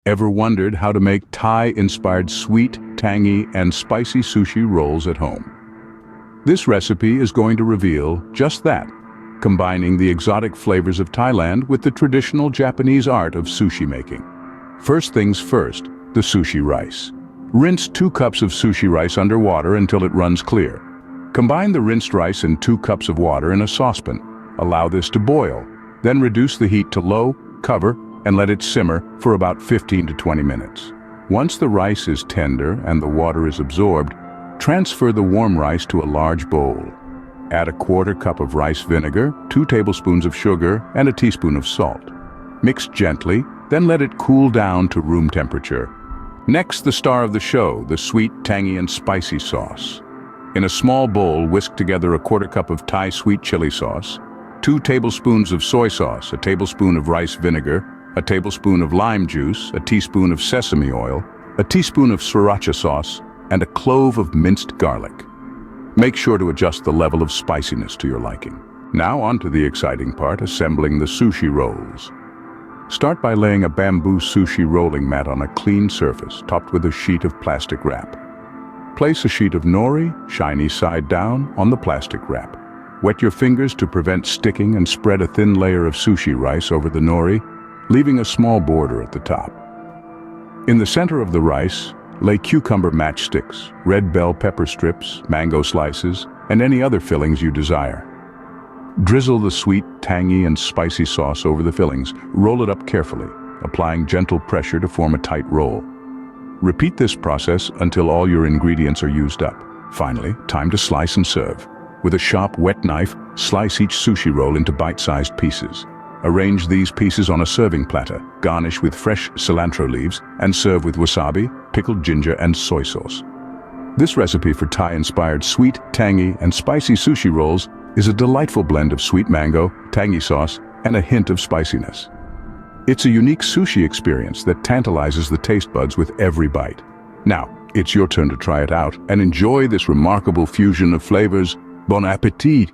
Ever wondered how to make Thai-inspired sweet, tangy, and spicy sushi rolls at home? This recipe is going to reveal just that, combining the exotic flavors of Thailand with the traditional Japanese art of sushi making. First things first, the sushi rice. Rinse 2 cups of sushi rice under water until it runs clear. Combine the rinsed rice and 2 cups of water in a saucepan. Allow this to boil, then reduce the heat to low, cover, and let it simmer for about 15 to 20 minutes. Once the rice is tender and the water is absorbed, transfer the warm rice to a large bowl. Add a 1/4 cup of rice vinegar, 2 tablespoons of sugar, and a teaspoon of salt. Mix gently, then let it cool down to room temperature. Next, the star of the show, the sweet, tangy, and spicy sauce. In a small bowl, whisk together a 1/4 cup of Thai sweet chili sauce, 2 tablespoons of soy sauce, a tablespoon of rice vinegar, a tablespoon of lime juice, a teaspoon of sesame oil, a teaspoon of sriracha sauce, and a clove of minced garlic. Make sure to adjust the level of spiciness to your liking. Now on to the exciting part, assembling the sushi rolls. Start by laying a bamboo sushi rolling mat on a clean surface, topped with a sheet of plastic wrap. Place a sheet of nori, shiny side down, on the plastic wrap. Wet your fingers to prevent sticking and spread a thin layer of sushi rice over the nori, leaving a small border at the top. In the center of the rice, lay cucumber matchsticks, red bell pepper strips, mango slices, and any other fillings you desire. Drizzle the sweet, tangy, and spicy sauce over the fillings. Roll it up carefully, applying gentle pressure to form a tight roll. Repeat this process until all your ingredients are used up. Finally, time to slice and serve. With a sharp, wet knife, slice each sushi roll into bite-sized pieces. Arrange these pieces on a serving platter, garnish with fresh cilantro leaves, and serve with wasabi, pickled ginger, and soy sauce. This recipe for Thai-inspired sweet, tangy, and spicy sushi rolls is a delightful blend of sweet mango, tangy sauce, and a hint of spiciness. It's a unique sushi experience that tantalizes the taste buds with every bite. Now, it's your turn to try it out and enjoy this remarkable fusion of flavors. Bon appétit!